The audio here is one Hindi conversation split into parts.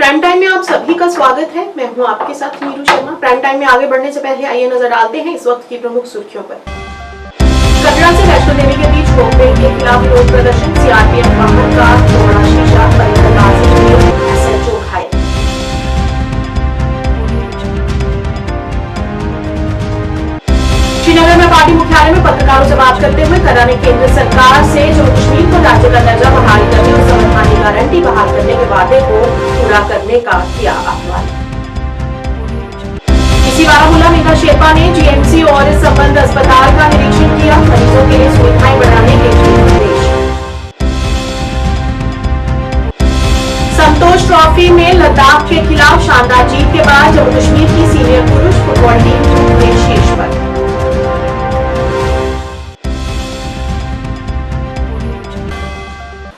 प्राइम टाइम में आप सभी का स्वागत है। मैं हूं आपके साथ नीरू शर्मा। प्राइम टाइम में आगे बढ़ने से पहले आइए नजर डालते हैं इस वक्त की प्रमुख सुर्खियों पर। कटरा से वैष्णो देवी के बीच रोपवे के खिलाफ विरोध प्रदर्शन, सीआरपीएफ वाहन का तोड़ा शीशा, पत्थरबाजी हुई, एसएचओ घायल। श्रीनगर में पार्टी मुख्यालय में पत्रकारों से बात करते हुए करा ने केंद्र सरकार से जम्मू कश्मीर को राज्य का दर्जा बहाल करने और संवैधानिक गारंटी बहाल करने के वादे को पूरा करने का किया आह्वान। इसी बारामूला मेघा शेरपा ने जीएमसी और संबंध अस्पताल का निरीक्षण किया, मरीजों के लिए सुविधाएं बढ़ाने के दिए निर्देश। संतोष ट्रॉफी में लद्दाख के खिलाफ शानदार जीत के बाद जम्मू कश्मीर की सीनियर पुरुष फुटबॉल टीम में शीर्ष पर।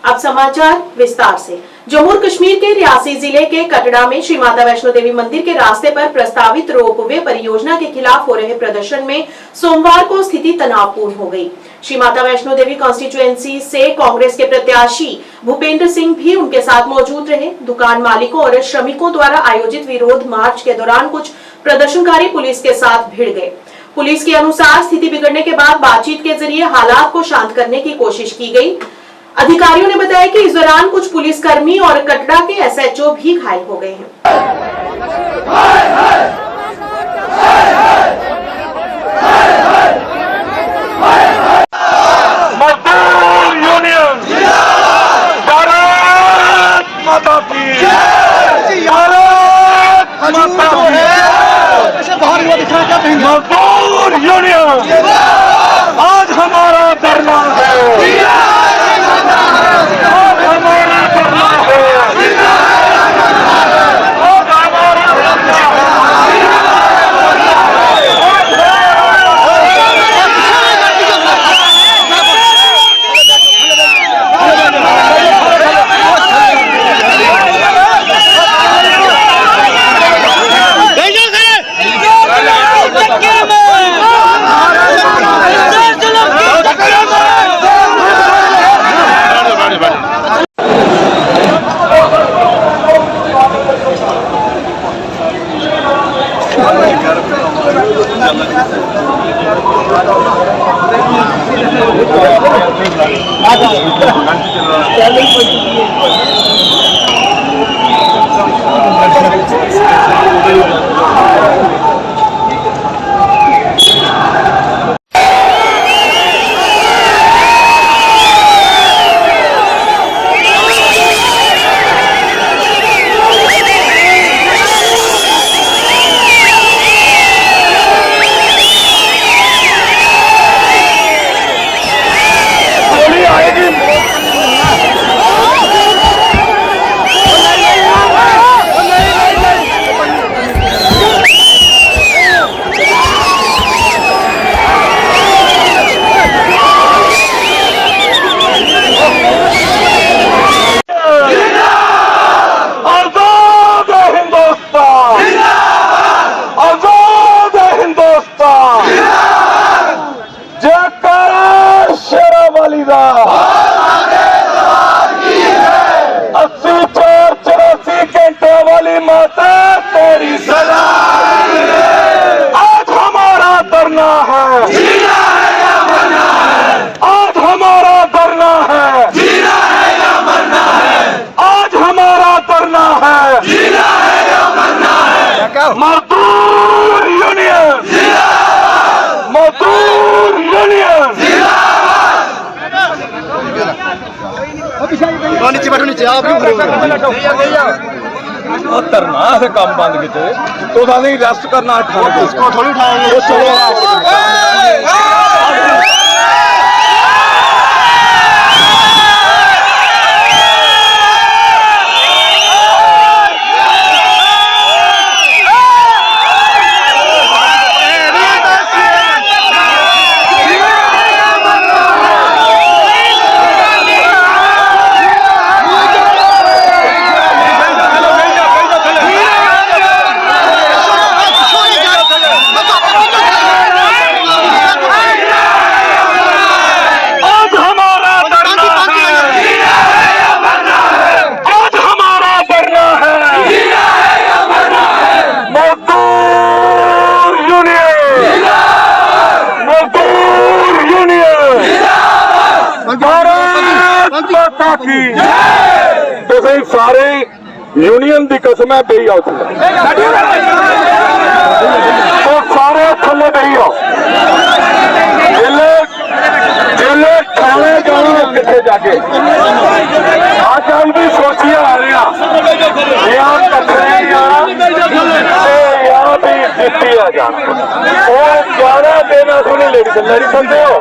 अब समाचार विस्तार से। जम्मू कश्मीर के रियासी जिले के कटरा में श्री माता वैष्णो देवी मंदिर के रास्ते पर प्रस्तावित रोपवे परियोजना के खिलाफ हो रहे प्रदर्शन में सोमवार को स्थिति तनावपूर्ण हो गई। श्री माता वैष्णो देवी कॉन्स्टिट्यूएंसी से कांग्रेस के प्रत्याशी भूपेंद्र सिंह भी उनके साथ मौजूद रहे। दुकान मालिकों और श्रमिकों द्वारा आयोजित विरोध मार्च के दौरान कुछ प्रदर्शनकारी पुलिस के साथ भिड़ गए। पुलिस के अनुसार स्थिति बिगड़ने के बाद बातचीत के जरिए हालात को शांत करने की कोशिश की गई। अधिकारियों ने बताया कि इस दौरान कुछ पुलिसकर्मी और कटरा के एसएचओ भी घायल हो गए हैं। मजदूर यूनियन भारत माता की मजदूर यूनियन आज हमारा धरना है। मजदूर यूनियन मजदूर यूनियन नीचे बैठो नीचे आप तरना है काम बंद किते तो रेस्ट करना इसको थोड़ी उठाएंगे। भारत माता की ਤੁਸੀਂ ਸਾਰੇ यूनियन की कसम है बही आओ तो सारे थले बही आओ जिले थाने जाओ कितने जाके आज हम भी सोचिए आ रहे हैं यहाँ कटरे यहाँ भी जीती आ जा वो 11 दिन असली लड़ी सकते हो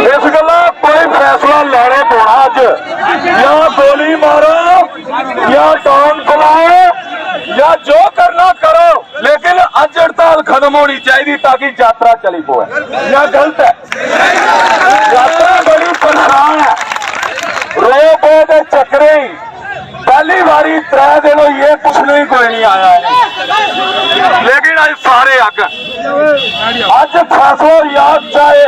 इस गला कोई फैसला लैने पौना अज या गोली मारो या डॉन बुलाओ या जो करना करो लेकिन अज हड़ताल खत्म होनी चाहिए ताकि यात्रा चली पाए या गलत है यात्रा बड़ी परेशान है रो बो के चक्रे पहली बारी 3 दिन ये कुछ नहीं कोई नहीं आया है लेकिन आज सारे अग अज फैसला याद चाहे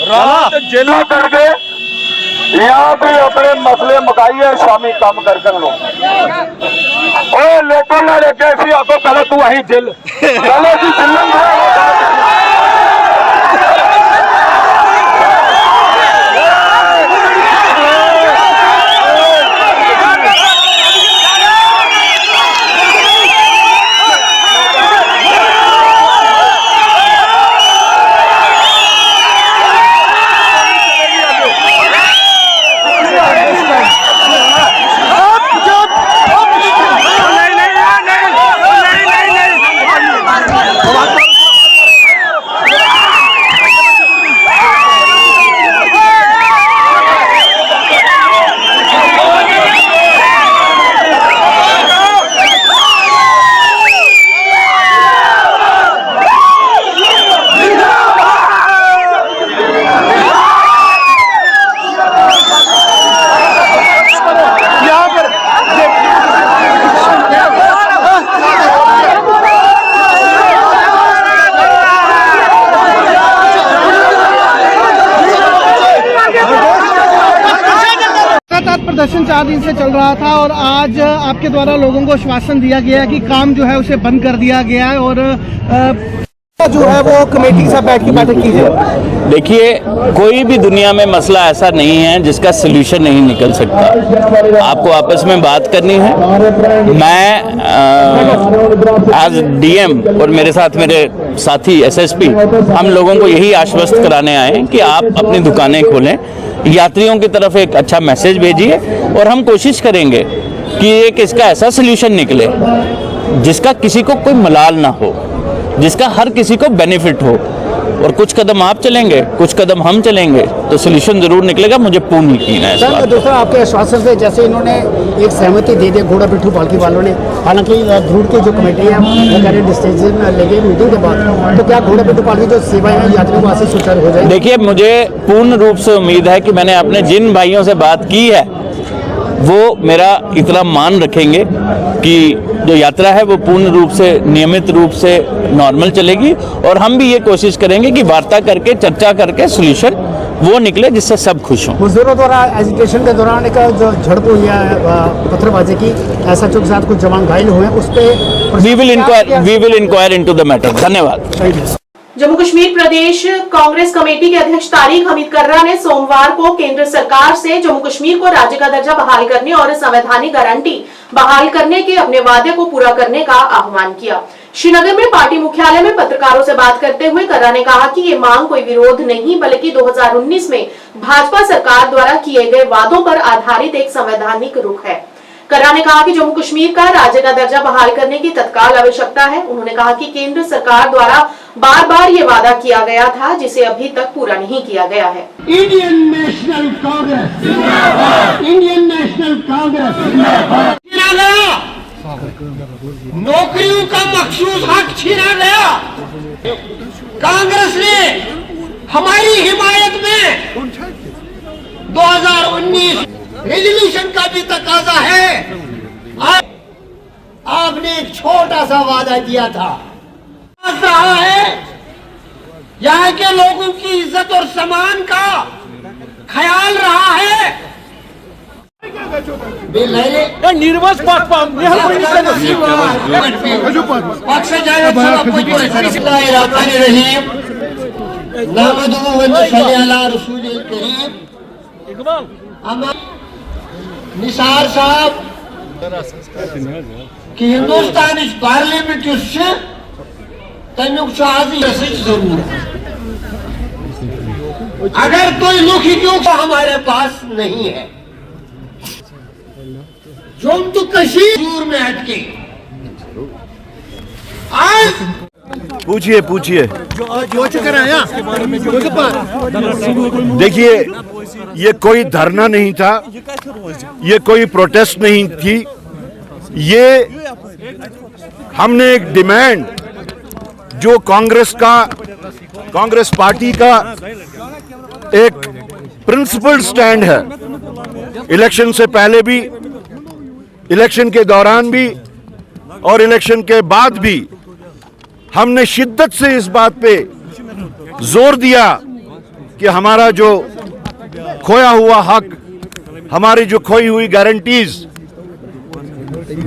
रात जेलों कर गए यहाँ भी अपने मसले मुकाइए शामी काम कर लो लोगों ने लेके सी आको पहले तू अही जिल पहले तू जिलन प्रदर्शन 4 दिन से चल रहा था और आज आपके द्वारा लोगों को आश्वासन दिया गया कि काम जो है उसे बंद कर दिया गया है और जो है वो कमेटी के साथ बैठ के बैठक कीजिए। देखिए, कोई भी दुनिया में मसला ऐसा नहीं है जिसका सलूशन नहीं निकल सकता। आपको आपस में बात करनी है। मैं एज डीएम और मेरे साथ मेरे साथी एसएसपी हम लोगों को यही आश्वस्त कराने आए हैं कि आप अपनी दुकानें खोलें, यात्रियों की तरफ एक अच्छा मैसेज भेजिए और हम कोशिश करेंगे कि एक इसका ऐसा सलूशन निकले जिसका किसी को कोई मलाल ना हो, जिसका हर किसी को बेनिफिट हो। और कुछ कदम आप चलेंगे, कुछ कदम हम चलेंगे तो सोल्यूशन जरूर निकलेगा। मुझे पूर्ण यकीन है। सर, दूसरा आपके आश्वासन से जैसे इन्होंने एक सहमति दे दी घोड़ा पिट्ठू पालकी वालों ने, हालांकि ध्रुव की जो कमेटी है वो कह रहे डिस्टेंस में लेंगे मीटिंग के बाद, तो क्या घोड़ा पिट्ठू पालकी जो सेवाएं हैं यात्रियों को आज से सुचारू हो जाए? देखिए, मुझे पूर्ण रूप से उम्मीद है कि मैंने अपने जिन भाइयों से बात की है वो मेरा इतना मान रखेंगे कि जो यात्रा है वो पूर्ण रूप से नियमित रूप से नॉर्मल चलेगी और हम भी ये कोशिश करेंगे कि वार्ता करके चर्चा करके सॉल्यूशन वो निकले जिससे सब खुश हों। मजदूरों द्वारा एजिटेशन के दौरान एक जो झड़प हुई है पत्थरबाजी की, एसएचओ के साथ कुछ जवान घायल हुए, उस पर we will enquire into the matter. धन्यवाद। जम्मू कश्मीर प्रदेश कांग्रेस कमेटी के अध्यक्ष तारिक हमीद कर्रा ने सोमवार को केंद्र सरकार से जम्मू कश्मीर को राज्य का दर्जा बहाल करने और संवैधानिक गारंटी बहाल करने के अपने वादे को पूरा करने का आह्वान किया। श्रीनगर में पार्टी मुख्यालय में पत्रकारों से बात करते हुए कर्रा ने कहा कि ये मांग कोई विरोध नहीं बल्कि 2019 में भाजपा सरकार द्वारा किए गए वादों पर आधारित एक संवैधानिक रुख है। कर्रा ने कहा कि जम्मू कश्मीर का राज्य का दर्जा बहाल करने की तत्काल आवश्यकता है। उन्होंने कहा कि केंद्र सरकार द्वारा बार बार ये वादा किया गया था जिसे अभी तक पूरा नहीं किया गया है। इंडियन नेशनल कांग्रेस जिंदाबाद, इंडियन नेशनल कांग्रेस जिंदाबाद। छीना गया नौकरियों का मखसूस हक, छीना गया। कांग्रेस ने हमारी हिमायत में 2019 रेजोल्यूशन का भी तकाजा है। आपने एक छोटा सा वादा किया था, रहा है यहाँ के लोगों की इज्जत और सम्मान का ख्याल रहा है। निर्वस निसार साहब कि हिंदुस्तान इस पार्लियामेंट तमिक आज जरूर अगर कोई लुखियों का हमारे पास नहीं है जो तो कश्मीर में अटके आज पूछिए देखिए, ये कोई धरना नहीं था, ये कोई प्रोटेस्ट नहीं थी, ये हमने एक डिमांड जो कांग्रेस पार्टी का एक प्रिंसिपल स्टैंड है, इलेक्शन से पहले भी, इलेक्शन के दौरान भी और इलेक्शन के बाद भी हमने शिद्दत से इस बात पे जोर दिया कि हमारा जो खोया हुआ हक, हमारी जो खोई हुई गारंटीज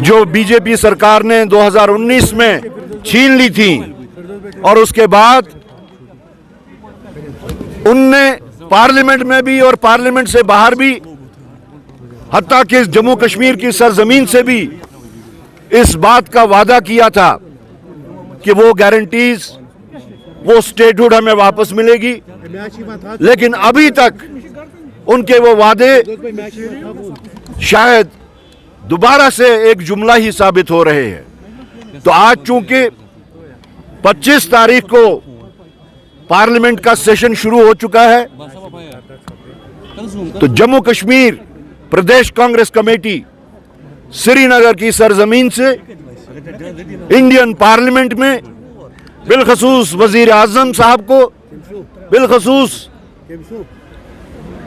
जो बीजेपी सरकार ने 2019 में छीन ली थी और उसके बाद उनने पार्लियामेंट में भी और पार्लियामेंट से बाहर भी, हत्ता कि जम्मू कश्मीर की सरजमीन से भी इस बात का वादा किया था कि वो गारंटीज, वो स्टेटहुड हमें वापस मिलेगी, लेकिन अभी तक उनके वो वादे शायद दोबारा से एक जुमला ही साबित हो रहे हैं। तो आज चूंकि 25 तारीख को पार्लियामेंट का सेशन शुरू हो चुका है, तो जम्मू कश्मीर प्रदेश कांग्रेस कमेटी श्रीनगर की सरजमीन से इंडियन पार्लियामेंट में बिलखसूस वजीर आजम साहब को, बिलखसूस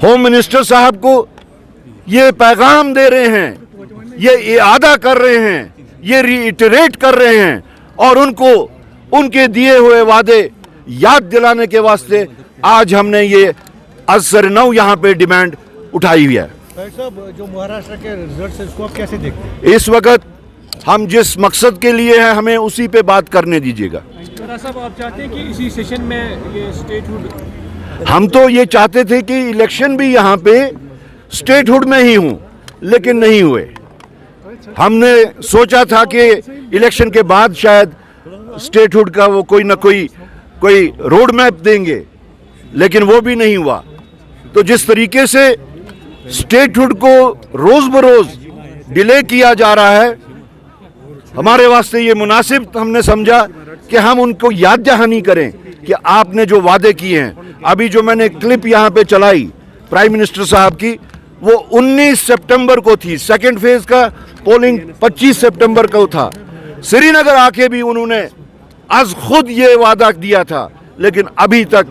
होम मिनिस्टर साहब को ये पैगाम दे रहे हैं, ये इआदा कर रहे हैं, ये रीइटरेट कर रहे हैं और उनको उनके दिए हुए वादे याद दिलाने के वास्ते आज हमने ये असर-नौ यहाँ पे डिमांड उठाई हुई है। जो महाराष्ट्र के रिजल्ट्स हैं, इसको आप कैसे देखते हैं? इस वक्त हम जिस मकसद के लिए हैं, हमें उसी पे बात करने दीजिएगा। साहब, आप चाहते हैं कि इसी सेशन में ये स्टेटहुड, हम तो ये चाहते थे कि इलेक्शन भी यहाँ पे स्टेटहुड में ही हों, लेकिन नहीं हुए। हमने सोचा था कि इलेक्शन के बाद शायद स्टेटहुड का वो कोई ना कोई रोड मैप देंगे, लेकिन वो भी नहीं हुआ। तो जिस तरीके से स्टेटहुड को रोज बरोज डिले किया जा रहा है, हमारे वास्ते ये मुनासिब हमने समझा कि हम उनको याद दहानी करें कि आपने जो वादे किए हैं। अभी जो मैंने क्लिप यहाँ पे चलाई प्राइम मिनिस्टर साहब की, वो 19 सितंबर को थी, सेकंड फेज का पोलिंग 25 सितंबर को था। श्रीनगर आके भी उन्होंने आज खुद ये वादा दिया था, लेकिन अभी तक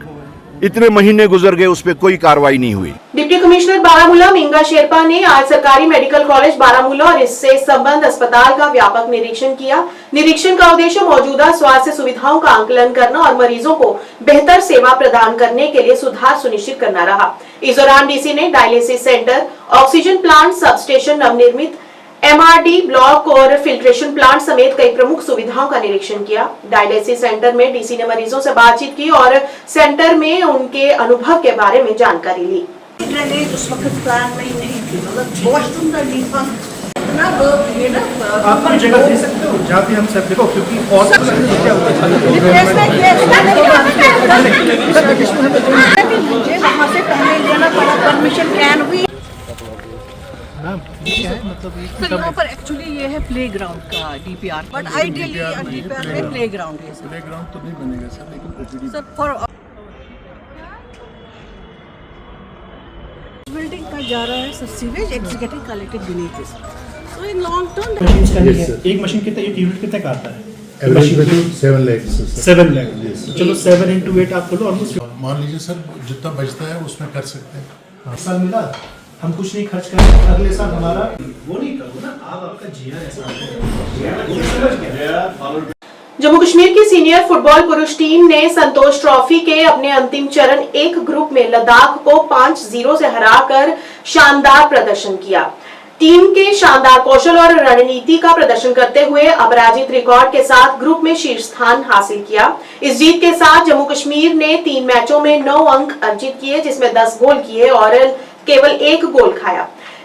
इतने महीने गुजर गए, उस पर कोई कार्रवाई नहीं हुई। डिप्टी कमिश्नर बारामूला मिंगा शेरपा ने आज सरकारी मेडिकल कॉलेज बारामूला और इससे संबद्ध अस्पताल का व्यापक निरीक्षण किया। निरीक्षण का उद्देश्य मौजूदा स्वास्थ्य सुविधाओं का आकलन करना और मरीजों को बेहतर सेवा प्रदान करने के लिए सुधार सुनिश्चित करना रहा। इस दौरान डीसी ने dialysis centre, oxygen plant, sub station, नवनिर्मित एमआरडी ब्लॉक और फिल्ट्रेशन प्लांट समेत कई प्रमुख सुविधाओं का निरीक्षण किया। डायलिसिस सेंटर में डीसी ने मरीजों से बातचीत की और सेंटर में उनके अनुभव के बारे में जानकारी ली। ड्रेनेज उस वक्त प्लान में ही नहीं थी, मतलब वॉशरूम का डिफंक्ट इतना लोग ये ना आप कोई जगह दे सकते हो जहाँ पे हम सब देखो, क्योंकि और मुझे वहाँ से पहले लेना पड़ा परमिशन, कैन हुई। सर यहाँ पर एक्चुअली ये है प्ले ग्राउंड का डीपीआर, बट आइडियली डीपीआर में प्ले ग्राउंड है। प्ले ग्राउंड तो नहीं बनेगा सर, लेकिन सर फॉर बिल्डिंग का जा रहा है sir, sewage it's getting collected beneath this, so in long term एक मशीन कितना, एक यूनिट कितना का आता है? 7 लाख। 7 लाख। चलो 7 into 8 आप बोलो, ऑलमोस्ट। मान लीजिए सर, जितना बचता है उसमें कर सकते हैं। साल मिला, हम कुछ नहीं खर्च करेंगे, अगले साल हमारा वो नहीं करो ना, आप आपका जीना ऐसा। जम्मू कश्मीर की सीनियर फुटबॉल पुरुष टीम ने संतोष ट्रॉफी के अपने अंतिम चरण एक ग्रुप में लद्दाख को 5-0 से हराकर शानदार प्रदर्शन किया। टीम के शानदार कौशल और रणनीति का प्रदर्शन करते हुए अपराजित रिकॉर्ड के साथ ग्रुप में शीर्ष स्थान हासिल किया। इस जीत के साथ जम्मू कश्मीर ने 3 मैचों में 9 अंक अर्जित किए, जिसमें 10 गोल किए और केवल 1 गोल खाया।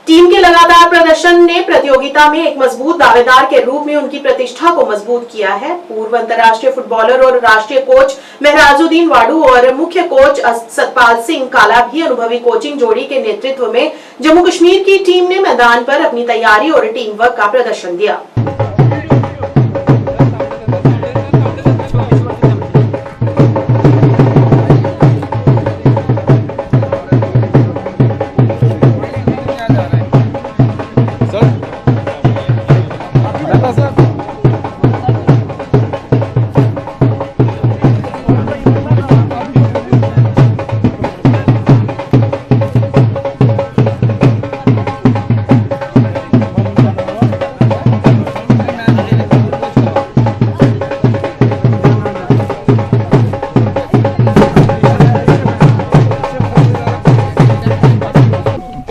टीम के लगातार प्रदर्शन ने प्रतियोगिता में एक मजबूत दावेदार के रूप में उनकी प्रतिष्ठा को मजबूत किया है। पूर्व अंतर्राष्ट्रीय फुटबॉलर और राष्ट्रीय कोच महराजुद्दीन वाडू और मुख्य कोच सतपाल सिंह काला भी अनुभवी कोचिंग जोड़ी के नेतृत्व में जम्मू कश्मीर की टीम ने मैदान पर अपनी तैयारी और टीम वर्क का प्रदर्शन दिया।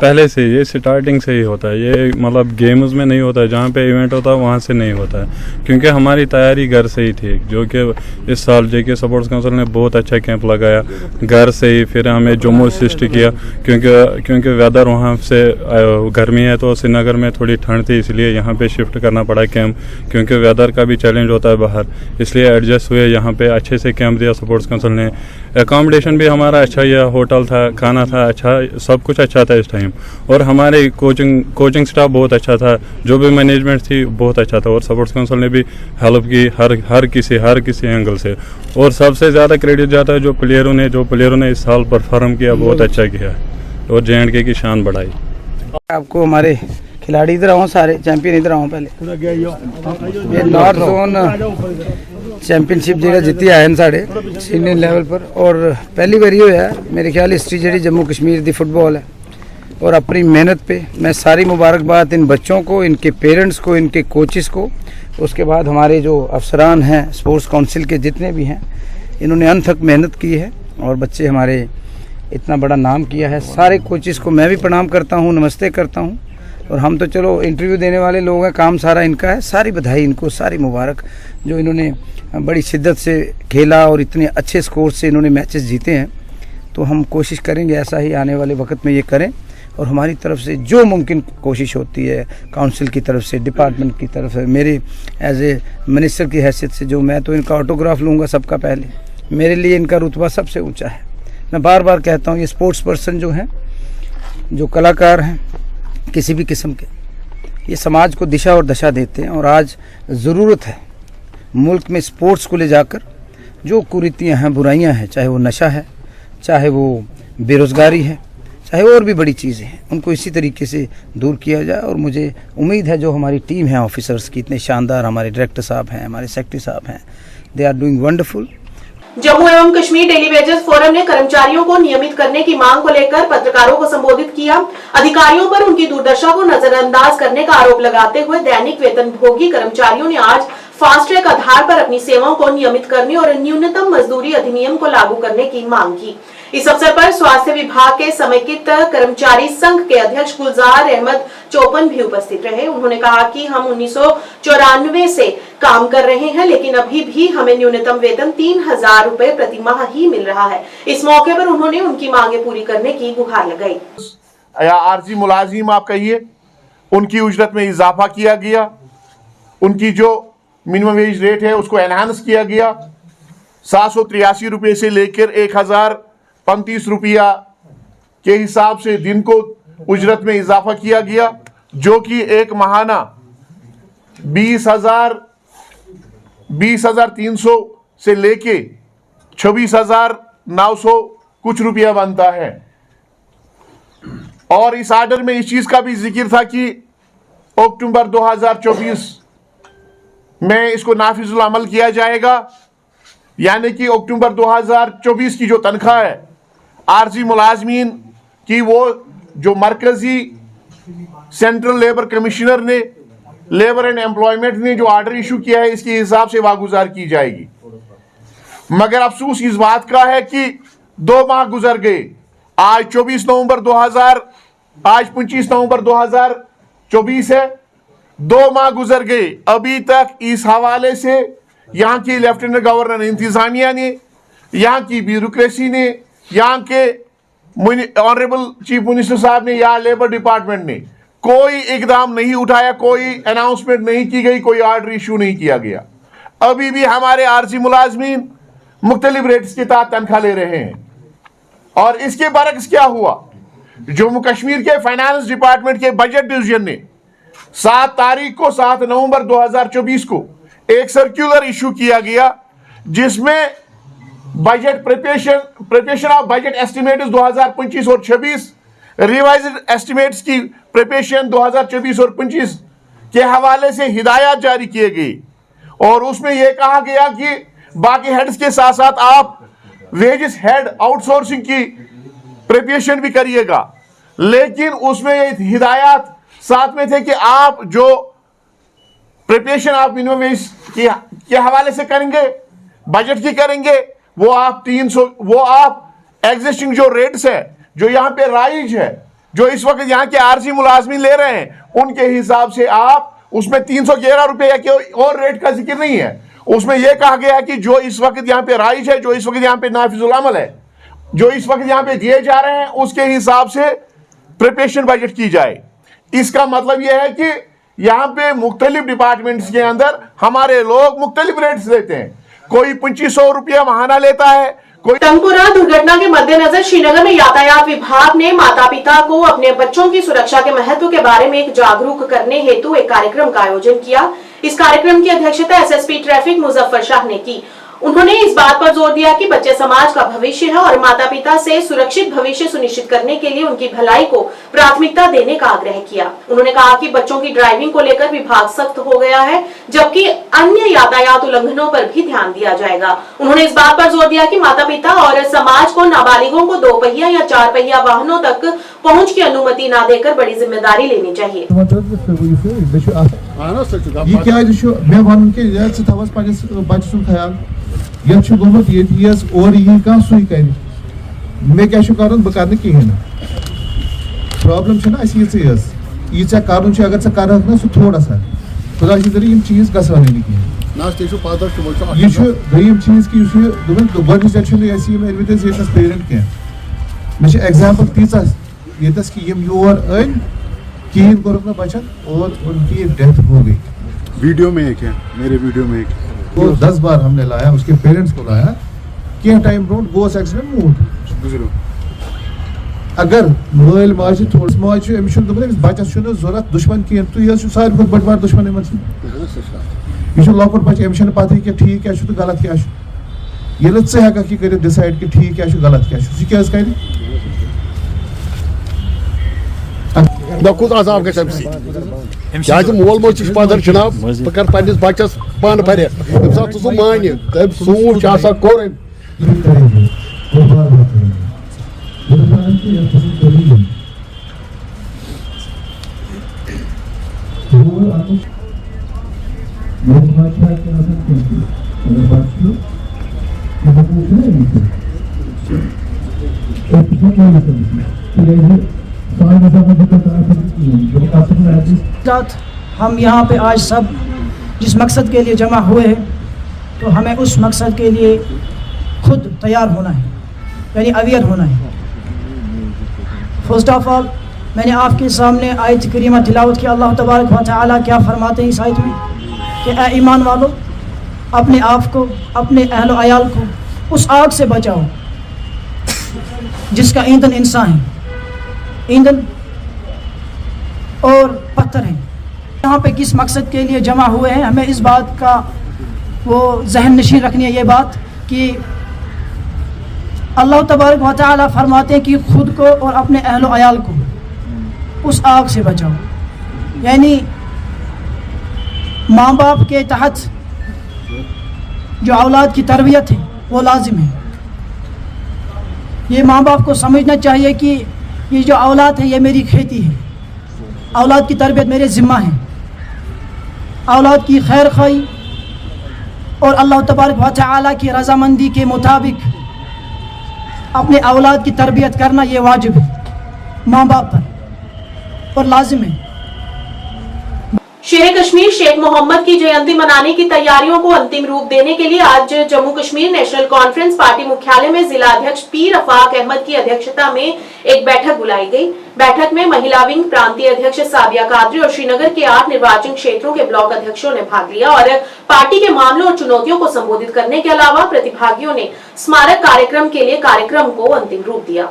पहले से ये स्टार्टिंग से ही होता है, ये मतलब गेम्स में नहीं होता है, जहाँ पे इवेंट होता है वहाँ से नहीं होता है, क्योंकि हमारी तैयारी घर से ही थी। जो कि इस साल जेके स्पोर्ट्स काउंसिल ने बहुत अच्छा कैंप लगाया घर से ही। फिर हमें जम्मू शिफ्ट किया क्योंकि वेदर वहाँ से गर्मी है, तो श्रीनगर में थोड़ी ठंड थी, इसलिए यहाँ पे शिफ्ट करना पड़ा कैंप, क्योंकि वेदर का भी चैलेंज होता है बाहर, इसलिए एडजस्ट हुए। यहाँ पे अच्छे से कैंप दिया स्पोर्ट्स काउंसिल ने। एकोमोडेशन भी हमारा अच्छा ही है, होटल था, खाना था अच्छा, सब कुछ अच्छा था इस टाइम। और हमारे कोचिंग स्टाफ बहुत अच्छा था, जो भी मैनेजमेंट थी बहुत अच्छा था, और स्पोर्ट्स काउंसिल ने भी हेल्प की हर किसी एंगल से। और सबसे ज़्यादा क्रेडिट जाता है जो प्लेयरों ने इस साल परफॉर्म किया, बहुत अच्छा किया और JNK की शान बढ़ाई। आपको हमारे खिलाड़ी इधर आओ, सारे चैंपियन इधर आओ। पहले ये नॉर्थ जोन चैंपियनशिप जगह जीती आए साढ़े सीनियर लेवल पर, और पहली बारी होया मेरे ख्याल हिस्ट्री जी जम्मू कश्मीर दी फुटबॉल है। और अपनी मेहनत पे मैं सारी मुबारकबाद इन बच्चों को, इनके पेरेंट्स को, इनके कोचेस को, उसके बाद हमारे जो अफसरान हैं स्पोर्ट्स काउंसिल के जितने भी हैं, इन्होंने अनथक मेहनत की है और बच्चे हमारे इतना बड़ा नाम किया है। सारे कोचेस को मैं भी प्रणाम करता हूँ, नमस्ते करता हूँ। और हम तो चलो इंटरव्यू देने वाले लोग हैं, काम सारा इनका है। सारी बधाई इनको, सारी मुबारक जो इन्होंने बड़ी शिद्दत से खेला और इतने अच्छे स्कोर से इन्होंने मैचेस जीते हैं। तो हम कोशिश करेंगे ऐसा ही आने वाले वक्त में ये करें, और हमारी तरफ से जो मुमकिन कोशिश होती है, काउंसिल की तरफ से, डिपार्टमेंट की तरफ से, मेरे एज ए मिनिस्टर की हैसियत से, जो मैं तो इनका ऑटोग्राफ लूँगा सबका पहले, मेरे लिए इनका रुतबा सबसे ऊंचा है। मैं बार बार कहता हूँ, ये स्पोर्ट्स पर्सन जो हैं, जो कलाकार हैं किसी भी किस्म के, ये समाज को दिशा और दशा देते हैं। और आज ज़रूरत है मुल्क में स्पोर्ट्स को ले जाकर जो कुरीतियाँ हैं, बुराइयाँ हैं, चाहे वो नशा है, चाहे वो बेरोज़गारी है, चाहे और भी बड़ी चीज़ें हैं, उनको इसी तरीके से दूर किया जाए। और मुझे उम्मीद है जो हमारी टीम है ऑफिसर्स की, इतने शानदार हमारे डायरेक्टर साहब हैं, हमारे सेक्रेटरी साहब हैं, they are doing wonderful. Jammu एवं कश्मीर डेली वेजेस फोरम ने कर्मचारियों को नियमित करने की मांग को लेकर पत्रकारों को संबोधित किया। अधिकारियों पर उनकी दुर्दशा को नजरअंदाज करने का आरोप लगाते हुए दैनिक वेतनभोगी कर्मचारियों ने आज फास्ट ट्रैक आधार पर अपनी सेवाओं को नियमित करने और न्यूनतम मजदूरी अधिनियम को लागू करने की मांग की। इस अवसर पर स्वास्थ्य विभाग के समेकित कर्मचारी संघ के अध्यक्ष गुलजार अहमद चौपन भी उपस्थित रहे। उन्होंने कहा कि हम 1994 से काम कर रहे हैं, लेकिन अभी भी हमें न्यूनतम वेतन 3000 रुपए प्रति माह ही मिल रहा है। इस मौके पर उन्होंने उनकी मांगे पूरी करने की गुहार लगाई। या आरजी मुलाजिम आप कहिए, उनकी उजरत में इजाफा किया गया, उनकी जो मिनिमम वेज रेट है उसको एनहांस किया गया। 783 रुपये से लेकर 1035 रुपया के हिसाब से दिन को उजरत में इजाफा किया गया, जो कि एक माहाना 20,300 से लेके 26,900 कुछ रुपया बनता है। और इस आर्डर में इस चीज का भी जिक्र था कि अक्टूबर 2024 में इसको नाफिजुल अमल किया जाएगा, यानी कि अक्टूबर 2024 की जो तनख्वाह है आरजी मुलाजमीन की, वो जो मरकजी सेंट्रल लेबर कमिश्नर ने, लेबर एंड एम्प्लॉयमेंट ने जो ऑर्डर इशू किया है, इसके हिसाब से वागुजार की जाएगी। मगर अफसोस इस बात का है कि 2 माह गुजर गए, आज 25 नवंबर 2024 है, 2 माह गुजर गए, अभी तक इस हवाले से यहाँ की लेफ्टिनेंट गवर्नर इंतजामिया ने, यहाँ की ब्यूरोक्रेसी ने, यहाँ के ऑनरेबल चीफ मिनिस्टर साहब ने या लेबर डिपार्टमेंट ने कोई इकदाम नहीं उठाया, कोई अनाउंसमेंट नहीं की गई, कोई ऑर्डर इशू नहीं किया गया। अभी भी हमारे आरसी मुलाजमीन मुख्तलिफ रेट्स के तहत तनख्वाह ले रहे हैं। और इसके बरक्स क्या हुआ, जम्मू कश्मीर के फाइनेंस डिपार्टमेंट के बजट डिवीजन ने 7 नवंबर 2024 को एक सर्कुलर इशू किया गया, जिसमें budget preparation of budget estimates 2025 और 26, रिवाइज्ड एस्टिमेट्स की प्रिपरेशन 2024 और 25 के हवाले से हिदायत जारी किए गए। और उसमें यह कहा गया कि बाकी हेड्स के साथ साथ आप वेजेस हेड आउटसोर्सिंग की प्रिपरेशन भी करिएगा। लेकिन उसमें ये हिदायत साथ में थे कि आप जो प्रिपरेशन आप मिनिमम वेज के हवाले से करेंगे, बजट की करेंगे, वो आप एग्जिस्टिंग जो रेट्स है, जो यहाँ पे राइज है, जो इस वक्त यहाँ के आरसी मुलाजमीन ले रहे हैं, उनके हिसाब से आप उसमें 311 रुपए या कोई और रेट का जिक्र नहीं है। उसमें यह कहा गया कि जो इस वक्त यहाँ पे राइज है, जो इस वक्त यहाँ पे नाफिजुल अमल है, जो इस वक्त यहाँ पे दिए जा रहे हैं, उसके हिसाब से प्रिपरेशन बजट की जाए। इसका मतलब यह है कि यहाँ पे मुख्तलिफ डिपार्टमेंट्स के अंदर हमारे लोग मुख्तलिफ रेट्स लेते हैं। कोई 2500 रुपया महाना लेता है, कोई। तंगपुरा दुर्घटना के मद्देनजर श्रीनगर में यातायात विभाग ने माता पिता को अपने बच्चों की सुरक्षा के महत्व के बारे में एक जागरूक करने हेतु एक कार्यक्रम का आयोजन किया। इस कार्यक्रम की अध्यक्षता एसएसपी ट्रैफिक मुजफ्फर शाह ने की। उन्होंने इस बात पर जोर दिया कि बच्चे समाज का भविष्य है और माता पिता से सुरक्षित भविष्य सुनिश्चित करने के लिए उनकी भलाई को प्राथमिकता देने का आग्रह किया। उन्होंने कहा कि बच्चों की ड्राइविंग को लेकर विभाग सख्त हो गया है, जबकि अन्य यातायात उल्लंघनों पर भी ध्यान दिया जाएगा। उन्होंने इस बात पर जोर दिया कि माता पिता और समाज को नाबालिगों को 2 पहिया या 4 पहिया वाहनों तक पहुँच की अनुमति न देकर बड़ी जिम्मेदारी लेनी चाहिए। और यह कह सुई कर मे क्या बह कर कहें प्रॉब्लम यीचा कर अगर चे कर ना सह थोड़ा सा खुदा यम चीज गसान दोम चीज कि गोडनिच लट पेरेंट कह मे एग्जाम्पल तीचा यस कि योर अन कहें कोरुक ना बचन और उनकी डेथ हो गई। वीडियो में एक है, मेरे वीडियो में एक वो 10 बार हमने लाया, उसके पेरेंट्स को लाया, क्या टाइम ब्रोड गोस एक्सीडेंट मूड अगर मोल माज थोड़ा माज अमिस बचस जरूरत दुश्मन कहें तुम सारे बड़ बार दुश्मन यह लकुट बच्चे अमिस पता क्या ठीक क्या तो गलत क्या ये े हेक कर डिसाइड कि ठीक क्या गलत क्या क्या कर कुछ अजाब गि मोल मोज पदर जनाब बह कर पस बचस पान फर तम सात सह मान तम सूट कोर हम यहाँ पे आज सब जिस मकसद के लिए जमा हुए हैं, तो हमें उस मकसद के लिए खुद तैयार होना है, यानी अवेयर होना है। फर्स्ट ऑफ ऑल मैंने आपके सामने आयत करीमा तिलावत की। अल्लाह तबारक व तआला क्या फरमाते हैं इस आयत में कि ए ईमान वालों, अपने आप को, अपने अहल अयाल को उस आग से बचाओ जिसका ईंधन इंसान है, ईंधन और पत्थर हैं। यहाँ पे किस मकसद के लिए जमा हुए हैं, हमें इस बात का वो जहन नशीन रखनी है, ये बात कि अल्लाह तबारक व तआला फरमाते हैं कि खुद को और अपने अहल अयाल को उस आग से बचाओ। यानी माँ बाप के तहत जो औलाद की तरबियत है वो लाजिम है। ये माँ बाप को समझना चाहिए कि ये जो औलाद है ये मेरी खेती है, औलाद की तरबियत मेरे ज़िम्मा है। औलाद की खैर खाई और अल्लाह तबारक व तआला की रज़ामंदी के मुताबिक अपने औलाद की तरबियत करना ये वाजिब है माँ बाप पर और लाजिम है। शेर कश्मीर शेख मोहम्मद की जयंती मनाने की तैयारियों को अंतिम रूप देने के लिए आज Jammu Kashmir national conference party मुख्यालय में जिला अध्यक्ष पीर अफाक अहमद की अध्यक्षता में एक बैठक बुलाई गई। बैठक में महिला विंग प्रांतीय अध्यक्ष साबिया कादरी और श्रीनगर के 8 निर्वाचन क्षेत्रों के ब्लॉक अध्यक्षों ने भाग लिया और पार्टी के मामलों और चुनौतियों को संबोधित करने के अलावा प्रतिभागियों ने स्मारक कार्यक्रम के लिए कार्यक्रम को अंतिम रूप दिया।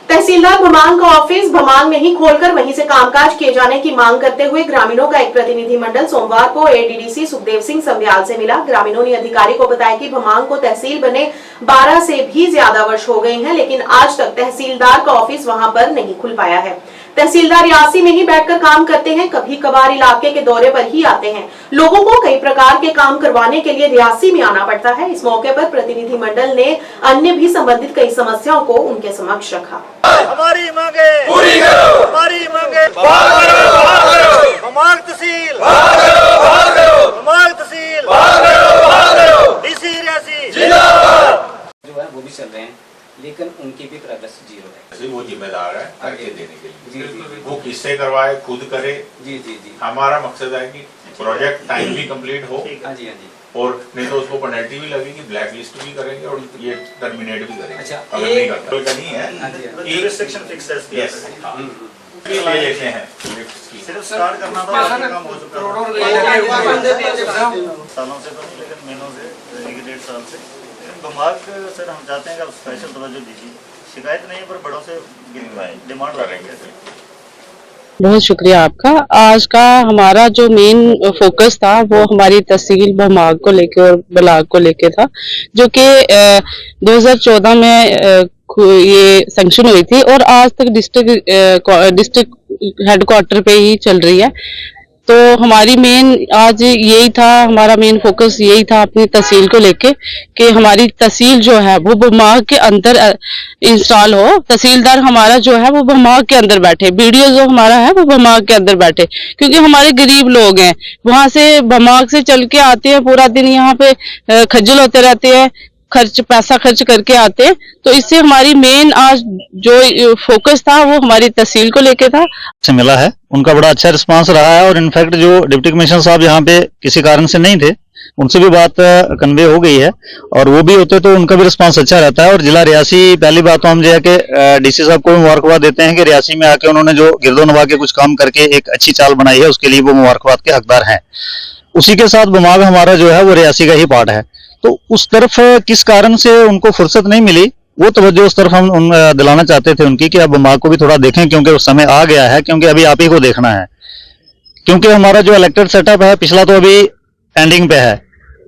तहसीलदार भमांग का ऑफिस भमांग में ही खोलकर वहीं से कामकाज किए जाने की मांग करते हुए ग्रामीणों का एक प्रतिनिधिमंडल सोमवार को एडीडीसी सुखदेव सिंह संध्याल से मिला। ग्रामीणों ने अधिकारी को बताया कि भमांग को तहसील बने 12 से भी ज्यादा वर्ष हो गए हैं, लेकिन आज तक तहसीलदार का ऑफिस वहां पर नहीं खुल पाया है। तहसीलदार रियासी में ही बैठकर काम करते हैं, कभी कभार इलाके के दौरे पर ही आते हैं। लोगों को कई प्रकार के काम करवाने के लिए रियासी में आना पड़ता है। इस मौके पर प्रतिनिधिमंडल ने अन्य भी संबंधित कई समस्याओं को उनके समक्ष रखा। हमारी मांगे पूरी करो, हमारी मांगे भमांग तहसील, भमांग तहसील, डीसी रियासी जो है वो भी चल रहे हैं, लेकिन उनकी भी प्रोग्रेस जीरो है। वो जिम्मेदार है करके देने के लिए। जी, वो किससे करवाए, खुद करे। जी जी जी। हमारा मकसद है कि प्रोजेक्ट टाइमली कंप्लीट हो। हाँ जी, हाँ जी। और नहीं तो उसको पेनल्टी भी लगेगी, ब्लैक लिस्ट भी करेंगे और ये टर्मिनेट भी करेंगे। अच्छा, अगर नहीं करता तो नहीं है। रिस्ट्रिक्शन फिक्स है। यस, ले लेते हैं। सिर्फ स्टार्ट करना था, काम हो चुका है सालों से, तो नहीं लेकिन महीनों से, 1.5 साल से। भमांग सर हम चाहते हैं कि आप स्पेशल तवज्जो दीजिए। शिकायत नहीं है पर बड़ों से डिमांड करेंगे। बहुत शुक्रिया आपका। आज का हमारा जो मेन फोकस था वो हमारी तहसील भमांग को लेके और ब्लॉक को लेके था, जो कि 2014 में ये सैंक्शन हुई थी और आज तक डिस्ट्रिक्ट हेडक्वार्टर पे ही चल रही है। तो हमारी मेन आज यही था, हमारा मेन फोकस यही था अपनी तहसील को लेके कि हमारी तहसील जो है वो भमांग के अंदर इंस्टॉल हो। तहसीलदार हमारा जो है वो भमांग के अंदर बैठे, बीडीओ जो हमारा है वो भमांग के अंदर बैठे, क्योंकि हमारे गरीब लोग हैं, वहां से भमांग से चल के आते हैं, पूरा दिन यहाँ पे खज्जल होते रहते हैं, पैसा खर्च करके आते हैं। तो इससे हमारी मेन आज जो फोकस था वो हमारी तहसील को लेके था। से मिला है, उनका बड़ा अच्छा रिस्पांस रहा है और इनफैक्ट जो डिप्टी कमिश्नर साहब यहाँ पे किसी कारण से नहीं थे, उनसे भी बात कन्वे हो गई है और वो भी होते तो उनका भी रिस्पांस अच्छा रहता है। और जिला रियासी, पहली बात तो हम जो है कि डीसी साहब को मुबारकबाद देते हैं कि रियासी में आके उन्होंने जो गिरदोनवा के कुछ काम करके एक अच्छी चाल बनाई है, उसके लिए वो मुबारकबाद के हकदार हैं। उसी के साथ भमांग हमारा जो है वो रियासी का ही पार्ट है, तो उस तरफ किस कारण से उनको फुर्सत नहीं मिली, वो तवज्जो उस तरफ हम दिलाना चाहते थे उनकी कि अब भमांग को भी थोड़ा देखें, क्योंकि उस समय आ गया है, क्योंकि अभी आप ही को देखना है। क्योंकि हमारा जो इलेक्टेड सेटअप है पिछला तो अभी एंडिंग पे है,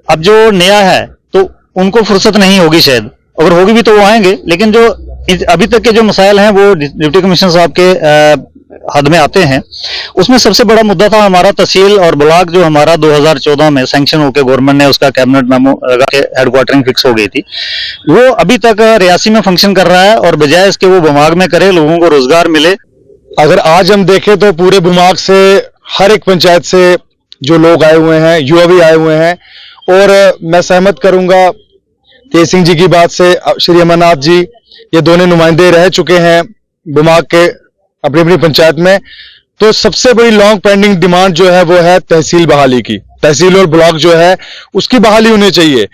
अब जो नया है तो उनको फुर्सत नहीं होगी, शायद अगर होगी भी तो वो आएंगे, लेकिन जो अभी तक के जो मसाइल हैं वो डिप्टी कमिश्नर साहब के हद में आते हैं। उसमें सबसे बड़ा मुद्दा था हमारा तहसील और ब्लॉक जो हमारा 2014 में सैंक्शन होकर गवर्नमेंट ने उसका कैबिनेट मेमो लगा के हेडक्वार्टरिंग फिक्स हो गई थी, वो अभी तक रियासी में फंक्शन कर रहा है और बजाय इसके वो भमांग में करे, लोगों को रोजगार मिले। अगर आज हम देखें तो पूरे भमांग से हर एक पंचायत से जो लोग आए हुए हैं, युवा भी आए हुए हैं, और मैं सहमत करूंगा तेज सिंह जी की बात से। श्री अमरनाथ जी ये दोनों नुमाइंदे रह चुके हैं भमांग के अपनी अपनी पंचायत में। तो सबसे बड़ी लॉन्ग पेंडिंग डिमांड जो है वो है तहसील बहाली की। तहसील और ब्लॉक जो है उसकी बहाली होनी चाहिए।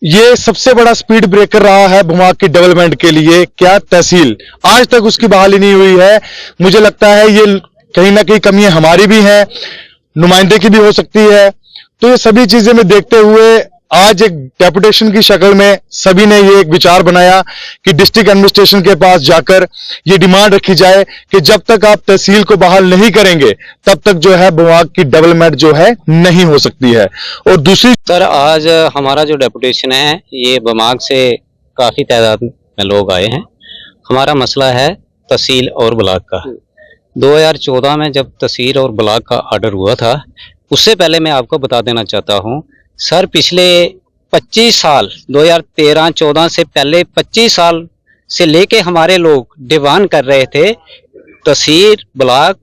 ये सबसे बड़ा स्पीड ब्रेकर रहा है भमांग की डेवलपमेंट के लिए। क्या तहसील आज तक उसकी बहाली नहीं हुई है? मुझे लगता है ये कहीं ना कहीं कमियां हमारी भी हैं, नुमाइंदे की भी हो सकती है। तो ये सभी चीजें में देखते हुए आज एक डेपुटेशन की शक्ल में सभी ने ये एक विचार बनाया कि डिस्ट्रिक्ट एडमिनिस्ट्रेशन के पास जाकर ये डिमांड रखी जाए कि जब तक आप तहसील को बहाल नहीं करेंगे तब तक जो है भमांग की डेवलपमेंट जो है नहीं हो सकती है। और दूसरी सर, आज हमारा जो डेपुटेशन है ये भमांग से काफी तादाद में लोग आए हैं। हमारा मसला है तहसील और ब्लॉक का। 2014 में जब तहसील और ब्लॉक का ऑर्डर हुआ था, उससे पहले मैं आपको बता देना चाहता हूं सर, पिछले 25 साल 2013-14 से पहले 25 साल से लेके हमारे लोग डिमांड कर रहे थे तहसील ब्लॉक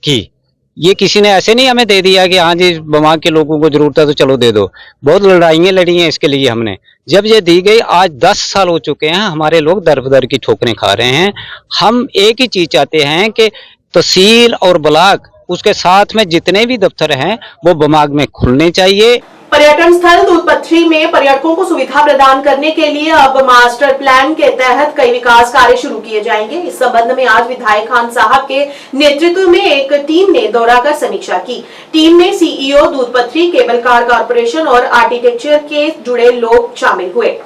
की। ये किसी ने ऐसे नहीं हमें दे दिया कि हाँ जी बमाग के लोगों को जरूरत है तो चलो दे दो। बहुत लड़ाइयाँ लड़ी हैं इसके लिए हमने। जब ये दी गई, आज 10 साल हो चुके हैं, हमारे लोग दर बदर की ठोकरें खा रहे हैं। हम एक ही चीज चाहते हैं कि तहसील और ब्लॉक, उसके साथ में जितने भी दफ्तर हैं वो बमाग में खुलने चाहिए। पर्यटन स्थल दूधपथरी में पर्यटकों को सुविधा प्रदान करने के लिए अब मास्टर प्लान के तहत कई विकास कार्य शुरू किए जाएंगे। इस संबंध में आज विधायक खान साहब के नेतृत्व में एक टीम ने दौरा कर समीक्षा की। टीम में सीईओ दूधपथरी, केबल कार कॉर्पोरेशन और आर्किटेक्चर के जुड़े लोग शामिल हुए।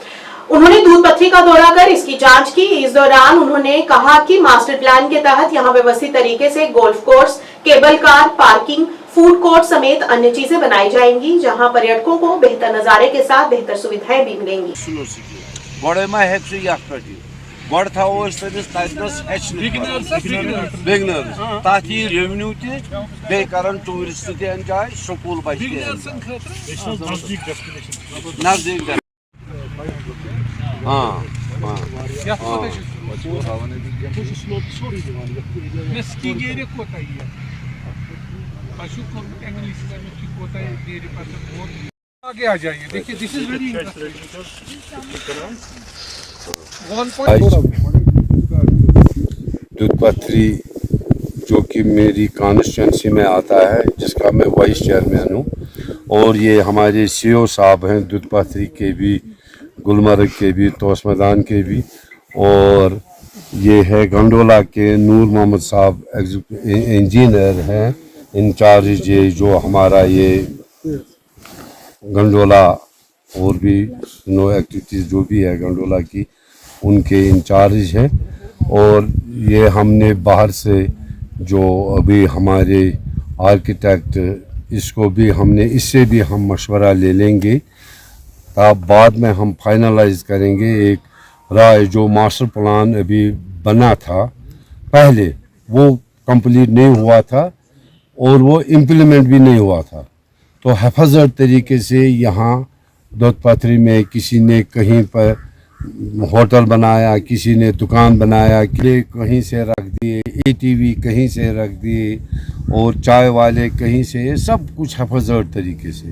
उन्होंने दूधपथरी का दौरा कर इसकी जांच की। इस दौरान उन्होंने कहा कि मास्टर प्लान के तहत यहां व्यवस्थित तरीके से golf course, cable car parking, food court समेत अन्य चीजें बनाई जाएंगी, जहां पर्यटकों को बेहतर नजारे के साथ बेहतर सुविधाएं भी मिलेंगी। आगे आ जाइए, देखिए दिस इज वेरी दूधपथरी जो कि मेरी कॉन्स्टिट्यूंसी में आता है, जिसका मैं वाइस चेयरमैन हूँ, और ये हमारे सीओ साहब हैं दूधपथरी के भी, गुलमर्ग के भी, तोस मैदान के भी, और ये है गंडोला के नूर मोहम्मद साहब इंजीनियर हैं इंचार्ज, ये जो हमारा ये गंडोला और भी नो एक्टिविटीज़ जो भी है गंडोला की, उनके इंचार्ज हैं। और ये हमने बाहर से जो अभी हमारे आर्किटेक्ट, इसको भी हमने, इससे भी हम मशवरा ले लेंगे, तब बाद में हम फाइनलाइज करेंगे एक राय। जो मास्टर प्लान अभी बना था पहले, वो कंप्लीट नहीं हुआ था और वो इम्प्लीमेंट भी नहीं हुआ था, तो हिफाजत तरीके से यहाँ दूधपथरी में किसी ने कहीं पर होटल बनाया, किसी ने दुकान बनाया, किले कहीं से रख दिए, ATV कहीं से रख दिए, और चाय वाले कहीं से, ये सब कुछ हिफाजत तरीके से।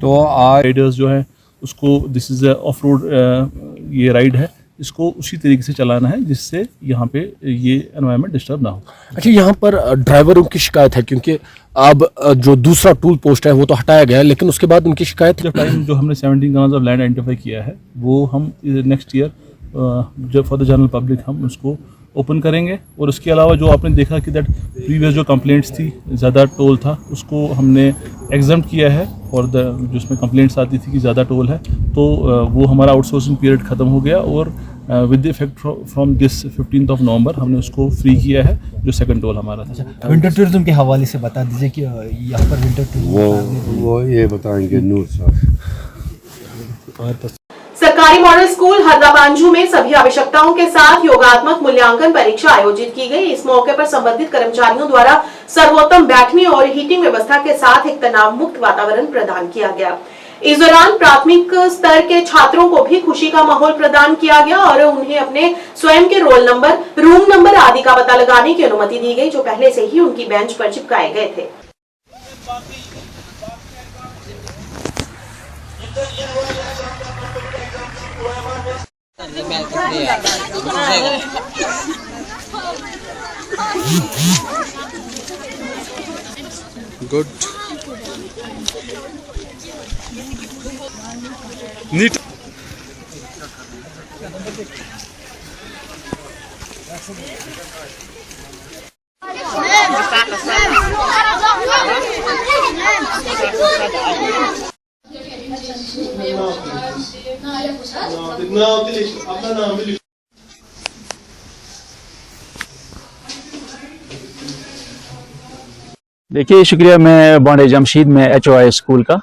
तो आज राइडर्स जो है उसको, दिस इज़ ऑफ रोड ये राइड है, इसको उसी तरीके से चलाना है जिससे यहाँ पे ये एनवायरनमेंट डिस्टर्ब ना हो। अच्छा, यहाँ पर ड्राइवरों की शिकायत है, क्योंकि अब जो दूसरा टूल पोस्ट है वो तो हटाया गया है, लेकिन उसके बाद उनकी शिकायत जो टाइम जो हमने 17 कनाल्स ऑफ लैंड आइडेंटिफाई किया है, वो हम नेक्स्ट ईयर जब फॉर द जनरल पब्लिक हम उसको ओपन करेंगे। और उसके अलावा जो आपने देखा कि दैट प्रीवियस जो कंप्लेंट्स थी, ज़्यादा टोल था, उसको हमने एग्जाम किया है फॉर द, जो उसमें कंप्लेंट्स आती थी कि ज़्यादा टोल है, तो वो हमारा आउटसोर्सिंग पीरियड ख़त्म हो गया, और विद इफेक्ट फ्रॉम दिस 15 नवंबर हमने उसको फ्री किया है, जो सेकंड टोल हमारा था। विंटर टूरिज्म के हवाले से बता दीजिए कि यहाँ पर विंटर टूरिज्म वो ये बताएंगे नूर साहब। सरकारी मॉडल स्कूल हरदा-पांजू में सभी आवश्यकताओं के साथ योगात्मक मूल्यांकन परीक्षा आयोजित की गई। इस मौके पर संबंधित कर्मचारियों द्वारा सर्वोत्तम बैठने और हीटिंग व्यवस्था के साथ एक तनाव मुक्त वातावरण प्रदान किया गया। इस दौरान प्राथमिक स्तर के छात्रों को भी खुशी का माहौल प्रदान किया गया और उन्हें अपने स्वयं के रोल नंबर, रूम नंबर आदि का पता लगाने की अनुमति दी गई, जो पहले से ही उनकी बेंच पर चिपकाए गए थे। गुड नीट देखिए, शुक्रिया। मैं बांडे जमशीद में HOI स्कूल का।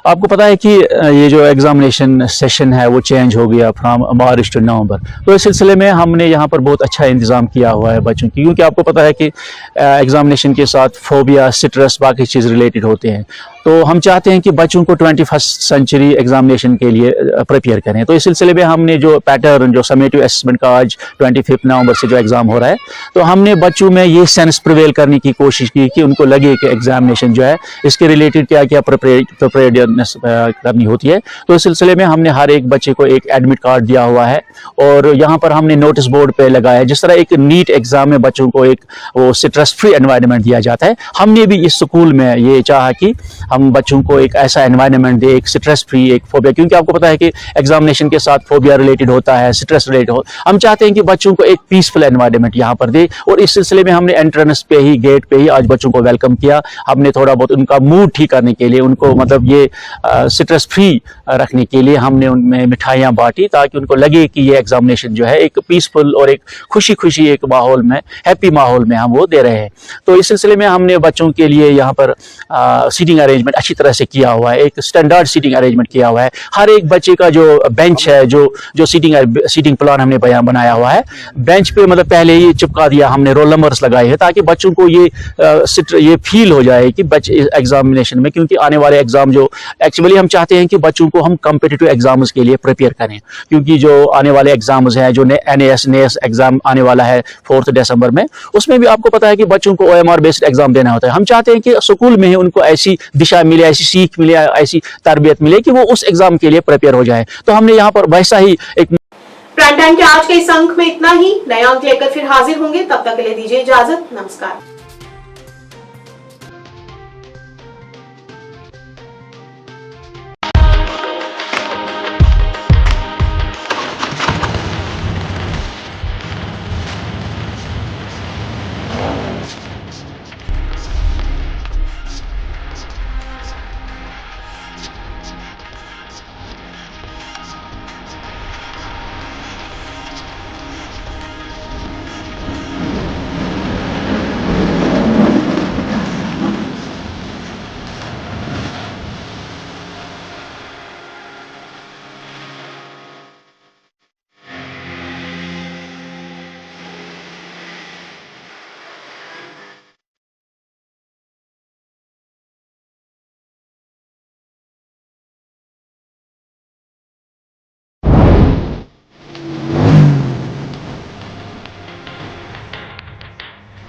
आपको पता है कि ये जो एग्जामिनेशन सेशन है वो चेंज हो गया फ्रॉम मार्च टू नवंबर, तो इस सिलसिले में हमने यहाँ पर बहुत अच्छा इंतज़ाम किया हुआ है बच्चों की, क्योंकि आपको पता है कि एग्जामिनेशन के साथ फोबिया, स्ट्रेस, बाकी चीज़ रिलेटेड होते हैं। तो हम चाहते हैं कि बच्चों को 21st सेंचुरी एग्जामिनेशन के लिए प्रिपेयर करें। तो इस सिलसिले में हमने जो पैटर्न, जो समेटिव असेसमेंट का आज 25 नवंबर से जो एग्ज़ाम हो रहा है, तो हमने बच्चों में ये सेंस प्रिवेल करने की कोशिश की कि उनको लगे कि एग्जामिनेशन जो है इसके रिलेटेड क्या क्या प्रिपेयर्डनेस करनी होती है। तो इस सिलसिले में हमने हर एक बच्चे को एक एडमिट कार्ड दिया हुआ है और यहाँ पर हमने नोटिस बोर्ड पे लगाया, जिस तरह एक नीट एग्जाम में बच्चों को एक वो स्ट्रेस फ्री एनवायरनमेंट दिया जाता है, हमने भी इस स्कूल में ये चाहा कि हम बच्चों को एक ऐसा एनवायरनमेंट दे, एक स्ट्रेस फ्री, एक फोबिया, क्योंकि आपको पता है कि एग्जामिनेशन के साथ फोबिया रिलेटेड होता है, स्ट्रेस रिलेटेड हो। हम चाहते हैं कि बच्चों को एक पीसफुल एनवायरनमेंट यहाँ पर दे, और इस सिलसिले में हमने एंट्रेंस पे ही, गेट पे ही आज बच्चों को वेलकम किया। हमने थोड़ा बहुत उनका मूड ठीक करने के लिए, उनको मतलब ये स्ट्रेस फ्री रखने के लिए हमने उनमें मिठाइयाँ बांटी, ताकि उनको लगे कि ये एग्जामिनेशन जो है एक पीसफुल और एक खुशी खुशी एक माहौल में, हैप्पी माहौल में हम वो दे रहे हैं। तो इस सिलसिले में हमने बच्चों के लिए यहाँ पर सीटिंग अरेंजमेंट अच्छी तरह से किया हुआ है, एक स्टैंडर्ड सीटिंग अरेंजमेंट किया हुआ है। हर एक बच्चे का जो बेंच है, जो सीटिंग प्लान हमने बनाया हुआ है, बेंच पे मतलब पहले ही चिपका दिया हमने, रोल नंबर्स लगाए हैं, ताकि बच्चों को ये फील हो जाए कि बच्चे एग्जामिनेशन में, क्योंकि आने वाले एग्जाम जो एक्चुअली हम चाहते हैं कि बच्चों को हम कॉम्पिटिटिव एग्जाम्स के लिए प्रिपेयर करें, क्योंकि जो आने वाले एग्जाम्स हैं, जो NAS एग्जाम आने वाला है 4 दिसंबर में, उसमें भी आपको पता है कि बच्चों को OMR बेस्ड एग्जाम देना होता है। हम चाहते हैं कि स्कूल में ही उनको ऐसी दिशा मिले, ऐसी सीख मिले, ऐसी तरबियत मिले कि वो उस एग्जाम के लिए प्रिपेयर हो जाए। तो हमने यहाँ पर वैसा ही एक प्राइम टाइम के आज के इस अंक में इतना ही। नया अंक लेकर फिर हाजिर होंगे, तब तक के लिए दीजिए इजाजत। नमस्कार।